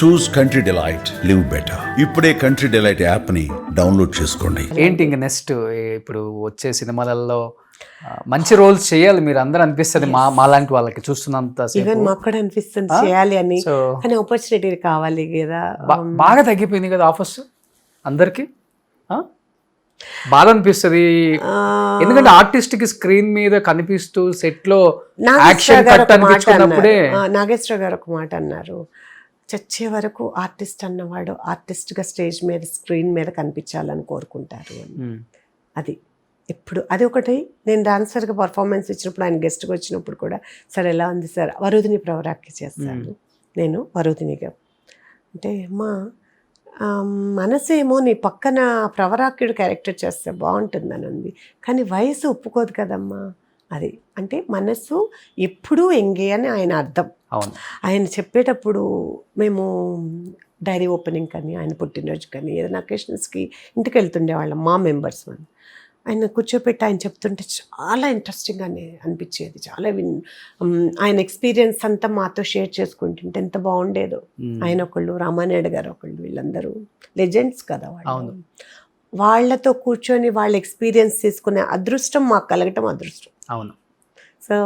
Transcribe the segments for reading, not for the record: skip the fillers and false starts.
చూస్ country delight, live better. ఇప్పుడే country delight app ని download చేసుకోండి. ఏంటి ఇంక నెక్స్ట్ ఇప్పుడు వచ్చే సినిమాలలో మంచి రోల్స్ చేయాలి మీరు అందరూ అనిపిస్తుంది మాలాంటి వాళ్ళకి చూస్తున్నంత ఈవెన్ మాకు కూడా అనిపిస్తుంది చేయాలి అని, కానీ ఆపర్చునిటీ కావాలి కదా. బాగా తగ్గిపోయింది కదా ఆఫర్స్ అందరికి, బాధ అనిపిస్తుంది. ఎందుకంటే ఆర్టిస్ట్ కి స్క్రీన్ మీద కనిపిస్తూ సెట్ లో యాక్షన్ కట్ అనిపించుకున్నప్పుడే నాగేశ్వర గారు ఒక మాట అన్నారు, చచ్చే వరకు ఆర్టిస్ట్ అన్నవాడు ఆర్టిస్ట్ గా స్టేజ్ మీద స్క్రీన్ మీద కనిపించాలని కోరుకుంటారు అని. అది ఇప్పుడు అది ఒకటి. నేను డాన్సర్గా పర్ఫార్మెన్స్ ఇచ్చినప్పుడు ఆయన గెస్ట్గా వచ్చినప్పుడు కూడా, సార్ ఎలా ఉంది సార్, వరుదిని ప్రవరాక్కి చేస్తాను నేను వరుదినిగా అంటే, అమ్మా మనసేమో నీ పక్కన ప్రవరాక్యుడు క్యారెక్టర్ చేస్తే బాగుంటుందని ఉంది, కానీ వయసు ఒప్పుకోదు కదమ్మా. అది అంటే మనసు ఎప్పుడూ ఎంగే అని ఆయన అర్థం. ఆయన చెప్పేటప్పుడు మేము డైరీ ఓపెనింగ్ కానీ ఆయన పుట్టినరోజు కానీ ఏదైనా అకేషన్స్కి ఇంటికి వెళ్తుండే వాళ్ళం మా మెంబర్స్. ఆయన కూర్చోపెట్టి ఆయన చెప్తుంటే చాలా ఇంట్రెస్టింగ్ అని అనిపించేది. చాలా ఆయన ఎక్స్పీరియన్స్ అంతా మాతో షేర్ చేసుకుంటుంటే ఎంత బాగుండేదో. ఆయన ఒకళ్ళు, రామానాయుడు గారు ఒకళ్ళు, వీళ్ళందరూ లెజెండ్స్ కదా వాళ్ళు. వాళ్ళతో కూర్చొని వాళ్ళ ఎక్స్పీరియన్స్ తీసుకునే అదృష్టం మాకు కలగటం అదృష్టం. అవును. సో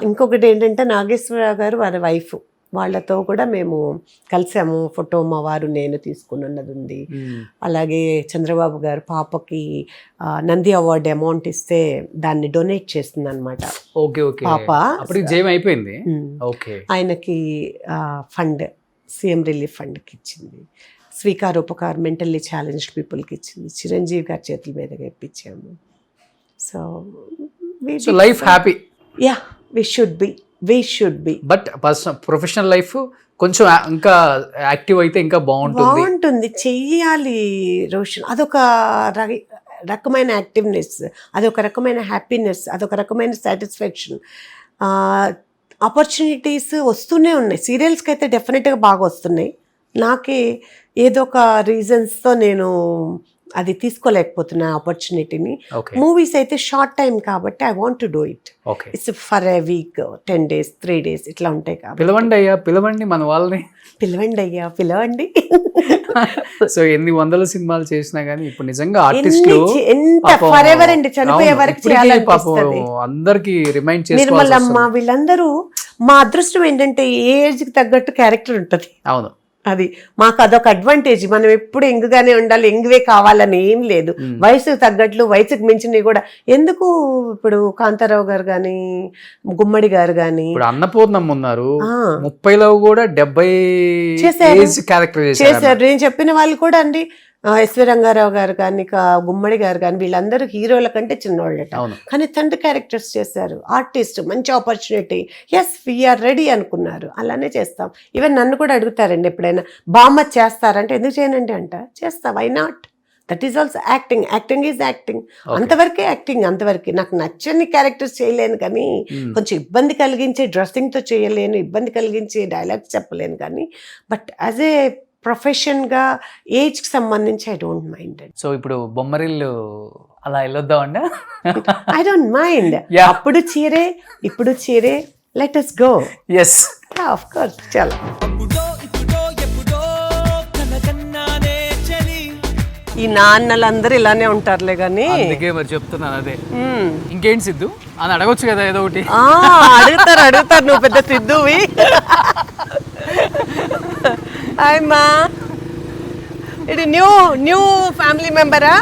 ఇంకొకటి ఏంటంటే నాగేశ్వరరావు గారు వారి వైఫ్, వాళ్ళతో కూడా మేము కలిసాము. ఫోటో మా వారు నేను తీసుకుని ఉన్నది ఉంది. అలాగే చంద్రబాబు గారు పాపకి నంది అవార్డు అమౌంట్ ఇస్తే దాన్ని డొనేట్ చేస్తుంది అనమాట. పాప అయిపోయింది. ఆయనకి ఫండ్ సీఎం రిలీఫ్ ఫండ్కి ఇచ్చింది. స్వీకారోపకార్ మెంటల్లీ ఛాలెంజ్డ్ పీపుల్కి ఇచ్చింది. చిరంజీవి గారి చేతుల మీదుగా ఇప్పించాము. So life happy. Yeah, we should be but professional life కొంచెం ఇంకా యాక్టివ్ అయితే ఇంకా బాగుంటుంది. చెయ్యాలి రోషన్. అదొక రకమైన యాక్టివ్నెస్, అదొక రకమైన హ్యాపీనెస్, అదొక రకమైన సాటిస్ఫాక్షన్. ఆపర్చునిటీస్ వస్తూనే ఉన్నాయి. సీరియల్స్కి అయితే డెఫినెట్గా బాగా వస్తున్నాయి. నాకే ఏదో ఒక రీజన్స్తో నేను అది తీసుకోలేకపోతున్నా ఆపర్చునిటీని. మూవీస్ అయితే షార్ట్ టైం కాబట్టి I want to do it. It's for a week, 10 days, 3 days ఇట్లా ఉంటాయి కాబట్టి. పిలవండి మన వాళ్ళని, పిలవండి. సో ఎన్ని వందల సినిమాలు చేసినా గానీ ఇప్పుడు నిజంగా ఆర్టిస్టులు ఎంత ఫర్ ఎవర్ అండి, చనిపోయే వరకు చేయాలనిపిస్తుంది. అందరికి రిమైండ్ చేసి నిర్మలమ్మ వీళ్ళందరూ. మా అదృష్టం ఏంటంటే ఏ ఏజ్కి తగ్గట్టు క్యారెక్టర్ ఉంటుంది. అవును, అది మాకు అదొక అడ్వాంటేజ్. మనం ఎప్పుడు ఎంగుగానే ఉండాలి, ఎంగువే కావాలని ఏం లేదు. వయసుకు తగ్గట్లు, వయసుకు మించినవి కూడా ఎందుకు. ఇప్పుడు కాంతారావు గారు కానీ, గుమ్మడి గారు కానీ, ఇప్పుడు అన్నపూర్ణమ్మ ఉన్నారు, 30లో కూడా 70 చేశారు. నేను చెప్పిన వాళ్ళు కూడా అండి, ఎస్వి రంగారావు గారు కానీ, గుమ్మడి గారు కానీ, వీళ్ళందరూ హీరోల కంటే చిన్నవాళ్ళట, కానీ తండ్రి క్యారెక్టర్స్ చేశారు. ఆర్టిస్ట్, మంచి ఆపర్చునిటీ. ఎస్, వీఆర్ రెడీ అనుకున్నారు, అలానే చేస్తాం. ఈవెన్ నన్ను కూడా అడుగుతారండి ఎప్పుడైనా, బామ్మ చేస్తారంటే ఎందుకు చేయనండి అంట, చేస్తా, why not. That is also acting. Acting is acting. అంతవరకే యాక్టింగ్, అంతవరకే. నాకు నచ్చని క్యారెక్టర్స్ చేయలేను కానీ, కొంచెం ఇబ్బంది కలిగించే డ్రెస్సింగ్తో చేయలేను, ఇబ్బంది కలిగించే డైలాగ్స్ చెప్పలేను కానీ, బట్ యాజ్ ఏ ప్రొఫెషన్గా ఏజ్కి సంబంధించి ఐ డోంట్ మైండ్. సో ఇప్పుడు బొమ్మరిల్లు అలా వెళ్ళొద్దామండి. I don't mind. అప్పుడు చీరే, ఇప్పుడు చీరే, let us go. yes, of course. చలో, ఈ నాన్నలందరూ ఇలానే ఉంటారులే కానీ, అందుకే మరి చెప్తున్నాను. అదే ఇంకేంటి సిద్ధు అని అడగొచ్చు కదా ఏదో ఒకటి. అడుగుతారు నువ్వు పెద్ద సిద్ధువి. హాయ్ మా, ఇది న్యూ ఫ్యామిలీ మెంబరా?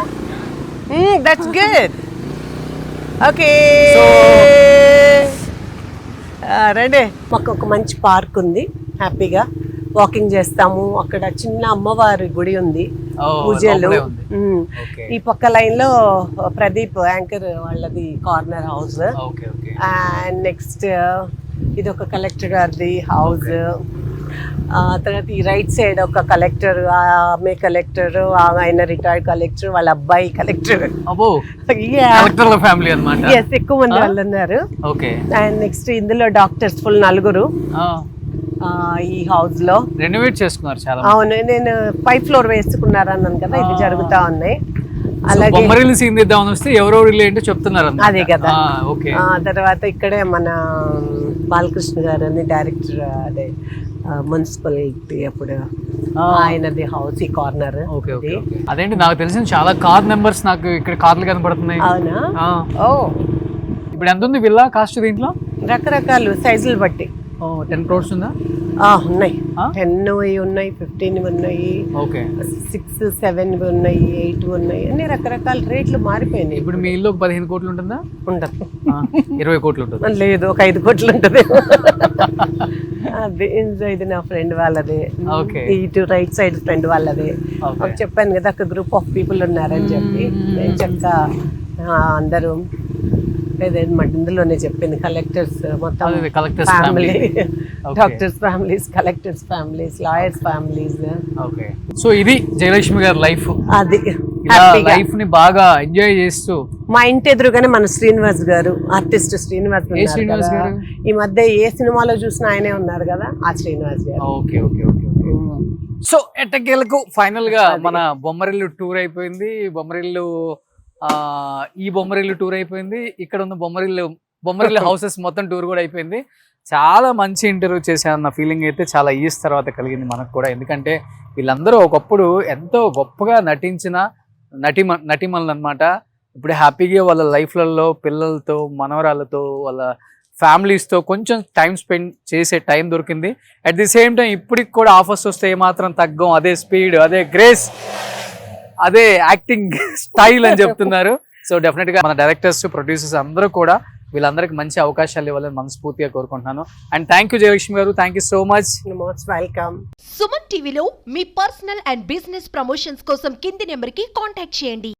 That's good. ఓకే, రండి. మాకు ఒక మంచి పార్క్ ఉంది, హ్యాపీగా వాకింగ్ చేస్తాము. అక్కడ చిన్న అమ్మవారి గుడి ఉంది, పూజలు. ఈ పక్క లైన్ లో ప్రదీప్ యాంకర్ వాళ్ళది కార్నర్ హౌస్. అండ్ నెక్స్ట్ ఇది ఒక కలెక్టర్ గారిది హౌస్. తర్వాత ఈ రైట్ సైడ్ ఒక కలెక్టర్, ఆమె కలెక్టర్, ఆయన రిటైర్డ్ కలెక్టర్, వాళ్ళ అబ్బాయి కలెక్టర్. ఫ్యామిలీ అన్నమాట. ఎక్కువ మంది వాళ్ళు ఉన్నారు. అండ్ నెక్స్ట్ ఇందులో డాక్టర్స్ ఫుల్ 4 ఈ హౌస్ లో రెనోవేట్ చేసుకున్నారు చాలా. అవును, నేను 5th floor వేసుకున్నారు అన్నాను కదా, ఇది జరుగుతా ఉన్నాయి. అలాగే సీన్ తీద్దామని వస్తే ఎవరెవరు ఏంటో చెప్తున్నారు, అదే కదా. తర్వాత ఇక్కడే మన బాలకృష్ణ గారు అని డైరెక్టర్, అదే మున్సిపాలిటీ అప్పుడు ఆయనది హౌస్ ఈ కార్నర్. Okay okay okay. అదేంటి నాకు తెలిసిన చాలా కార్ నెంబర్స్ నాకు ఇక్కడ కార్లు కనపడుతున్నాయి. అవునా? ఆ. ఓ, ఇప్పుడు ఎంత ఉంది విల్లా కాస్ట్ దీంట్లో? రకరకాలు సైజులు బట్టి 10 crores ఉందా? ఉన్నాయి. 10 ఉన్నాయి, 15 ఉన్నాయి, ఓకే. 6, 7 ఉన్నాయి, 8 ఉన్నాయి, అన్ని రకరకాల రేట్లు మారిపోయినాయి. ఇప్పుడు మీ ఇల్లు 15 కోట్లు ఉంటుందా? ఉండదు. 20 కోట్లు ఉంటుంది. లేదు, ఒక 5 కోట్లు ఉంటుంది. అది ఇది నా ఫ్రెండ్ వాళ్ళదే. ఓకే. ఇటు రైట్ సైడ్ ఫ్రెండ్ వాళ్ళదే. చెప్పాను కదా, ఒక గ్రూప్ ఆఫ్ పీపుల్ ఉన్నారని చెప్పి నేను చెక్క అందరూ ఇందులోనే చెప్పింది. కలెక్టర్స్ మొత్తం collectors family, doctors families, collectors families, lawyers families. Okay. So ఇది జయలక్ష్మి గారి లైఫ్. అది లైఫ్ ని బాగా ఎంజాయ్ చేస్తూ. మా ఇంటి ఎదురుగానే మన శ్రీనివాస్ గారు, ఆర్టిస్ట్ శ్రీనివాస్ ఉన్నారు శ్రీనివాస్ కదా. గారు? ఈ మధ్య ఏ సినిమాలో చూసినా ఆయనే ఉన్నారు కదా, ఆ శ్రీనివాస్ గారు. Okay okay okay okay. So ఎట్టకేలకు ఫైనల్ గా మన బొమ్మరిల్లు టూర్ అయిపోయింది. బొమ్మరిల్లు ఈ బొమ్మరిల్లు టూర్ అయిపోయింది. ఇక్కడ ఉన్న బొమ్మరిల్లు హౌసెస్ మొత్తం టూర్ కూడా అయిపోయింది. చాలా మంచి ఇంటర్వ్యూ చేశానన్న ఫీలింగ్ అయితే చాలా ఇయర్స్ తర్వాత కలిగింది మనకు కూడా. ఎందుకంటే వీళ్ళందరూ ఒకప్పుడు ఎంతో గొప్పగా నటించిన నటిమణులు అనమాట. ఇప్పుడు హ్యాపీగా వాళ్ళ లైఫ్లలో పిల్లలతో, మనవరాళ్ళతో, వాళ్ళ ఫ్యామిలీస్తో కొంచెం టైం స్పెండ్ చేసే టైం దొరికింది. అట్ ది సేమ్ టైం ఇప్పటికి కూడా ఆఫర్స్ వస్తే ఏమాత్రం తగ్గం, అదే స్పీడ్, అదే గ్రేస్, అదే యాక్టింగ్ స్టైల్ అని చెప్తున్నారు. సో డెఫినెట్గా మన డైరెక్టర్స్, ప్రొడ్యూసర్స్ అందరూ కూడా వీళ్ళందరికీ మంచి అవకాశాలు ఇవ్వాలని మనస్ఫూర్తిగా కోరుకుంటున్నాను. అండ్ థ్యాంక్ యూ జయలక్ష్మి గారు, thank you so much. Most welcome. Suman టీవీలో మీ పర్సనల్ అండ్ బిజినెస్ ప్రమోషన్స్ కోసం కింది నెంబర్కి కాంటాక్ట్ చేయండి.